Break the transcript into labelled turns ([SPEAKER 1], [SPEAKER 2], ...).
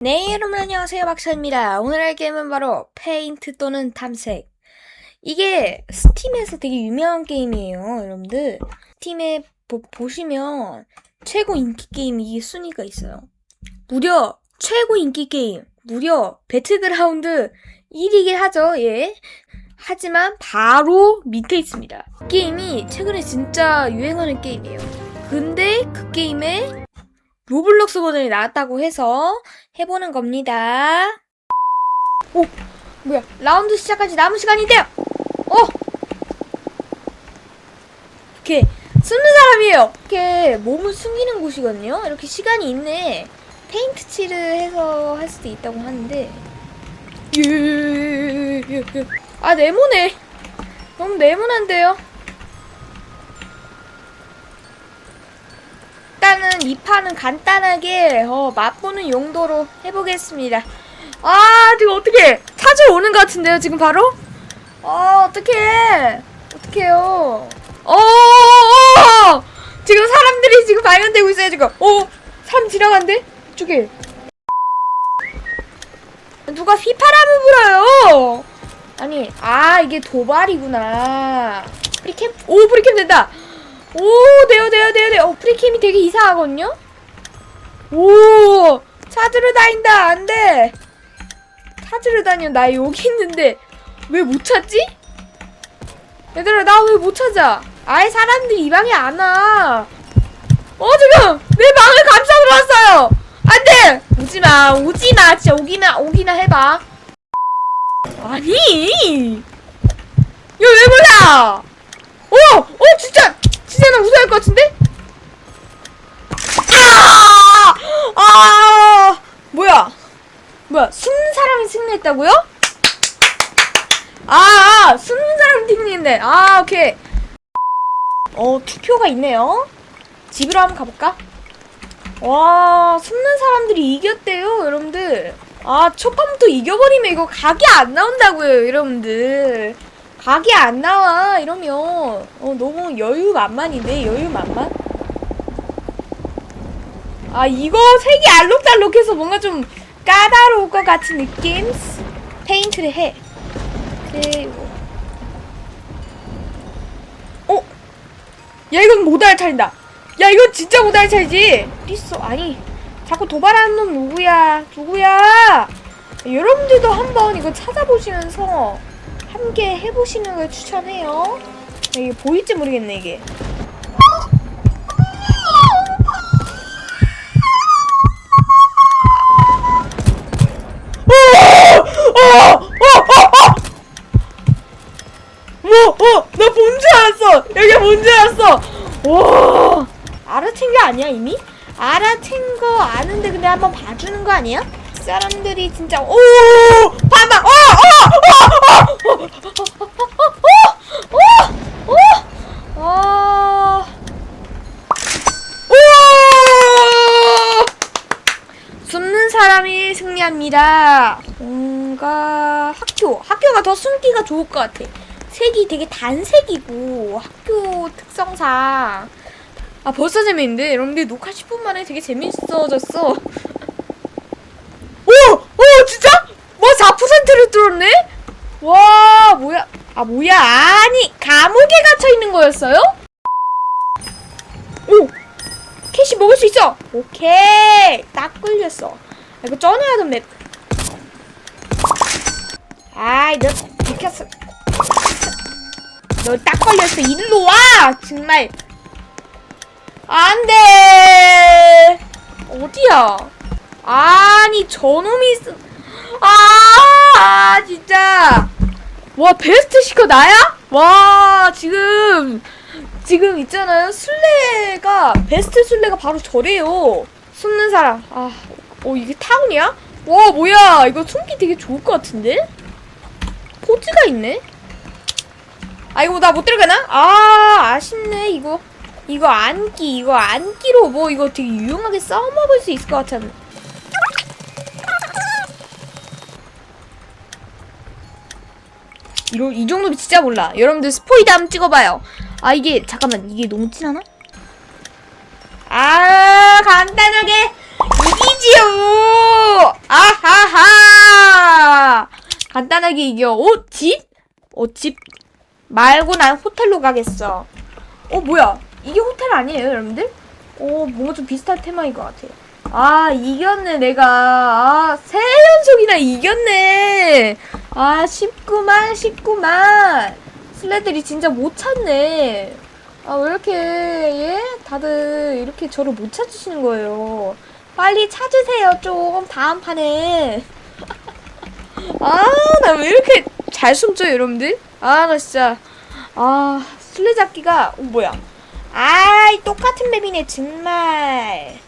[SPEAKER 1] 네, 여러분 안녕하세요. 박사입니다. 오늘 할 게임은 바로 페인트 또는 탐색. 이게 스팀에서 되게 유명한 게임이에요, 여러분들. 스팀에 보시면 최고 인기 게임 이게 순위가 있어요. 무려 최고 인기 게임, 무려 배틀그라운드 1위긴 하죠, 예. 하지만 바로 밑에 있습니다. 게임이 최근에 진짜 유행하는 게임이에요. 근데 그 게임에 로블록스 버전이 나왔다고 해서 해보는 겁니다. 오! 뭐야, 라운드 시작까지 남은 시간인데요! 이렇게 숨는 사람이에요! 이렇게 몸을 숨기는 곳이거든요? 이렇게 시간이 있네. 페인트 칠을 해서 할 수도 있다고 하는데. 아, 네모네. 너무 네모난데요? 일단은 이 판은 간단하게 맛보는 용도로 해보겠습니다. 아, 지금 어떻게 찾으러 오는 것 같은데요, 지금 바로? 어떡해요. 지금 사람들이 지금 발견되고 있어요, 지금. 사람 지나간대? 이쪽에. 누가 휘파람을 불어요. 아니, 이게 도발이구나. 프리캠? 프리캠 된다. 돼요. 프리캠이 되게 이상하거든요? 찾으러 다닌다. 안 돼. 찾으러 다녀. 나 여기 있는데 왜 못 찾지? 얘들아, 나 왜 못 찾아? 아예 사람들이 이 방에 안 와. 지금 내 방을 감싸 들어왔어요. 안 돼. 오지마. 진짜 오기나 해봐. 아니, 이거 왜 몰라? 진짜 나 무서워할 것 같은데? 뭐야, 숨는 사람이 승리했다고요? 숨는 사람이 승리했네. 오케이. 투표가 있네요. 집으로 한번 가볼까? 와, 숨는 사람들이 이겼대요, 여러분들. 첫 판부터 이겨버리면 이거 각이 안 나온다고요, 여러분들. 각이 안 나와, 이러면. 너무 여유만만인데, 여유만만? 이거 색이 알록달록해서 뭔가 좀 까다로울 것 같은 느낌? 페인트를 해. 그리고. 야, 이건 못 알아차린다. 야, 이건 진짜 못 알아차리지. 있어. 아니, 자꾸 도발하는 놈 누구야? 여러분들도 한번 이거 찾아보시면서 함께 해보시는 걸 추천해요. 이게 보일지 모르겠네, 이게. 나 뭔 줄 알았어! 여기가 뭔 줄 알았어! 와, 알아챈 거 아니야, 이미? 알아챈 거 아는데 근데 한번 봐주는 거 아니야? 사람들이 진짜, 봐봐! 숨는 사람이 승리합니다. 뭔가 학교가 더 숨기가 좋을 것 같아. 색이 되게 단색이고 학교 특성상 벌써 재밌는데? 여러분들 녹화 10분 만에 되게 재밌어졌어. 진짜? 4%를 뚫었네? 와, 뭐야. 아니, 감옥에 갇혀있는 거였어요? 캐시 먹을 수 있어. 오케이, 딱 끌렸어. 이거 전에 하던 맵. 너 비켰어. 너 딱 걸렸어. 일로 와! 정말. 안 돼! 어디야? 아니, 저놈이 진짜. 와, 베스트 시커 나야? 와, 지금 있잖아요. 베스트 술래가 바로 저래요. 숨는 사람. 이게 타운이야? 와, 뭐야. 이거 숨기 되게 좋을 것 같은데? 포즈가 있네? 이거 나 못 들어가나? 아쉽네, 이거 안기로 이거 되게 유용하게 써먹을 수 있을 것 같았는데. 이 정도면 진짜 몰라. 여러분들 스포이드 한번 찍어봐요. 이게, 잠깐만, 이게 너무 진하나? 간단하게 이기지요! 간단하게 이겨. 집? 집 말고 난 호텔로 가겠어. 뭐야? 이게 호텔 아니에요, 여러분들? 뭔가 좀 비슷한 테마인 것 같아. 이겼네, 내가. 3연속이나 이겼네. 쉽구만. 슬래들이 진짜 못 찾네. 왜 이렇게, 예? 다들 이렇게 저를 못 찾으시는 거예요. 빨리 찾으세요, 좀. 다음 판에. 나 왜 이렇게 잘 숨죠, 여러분들? 나 진짜. 술래잡기가, 뭐야. 똑같은 맵이네, 정말.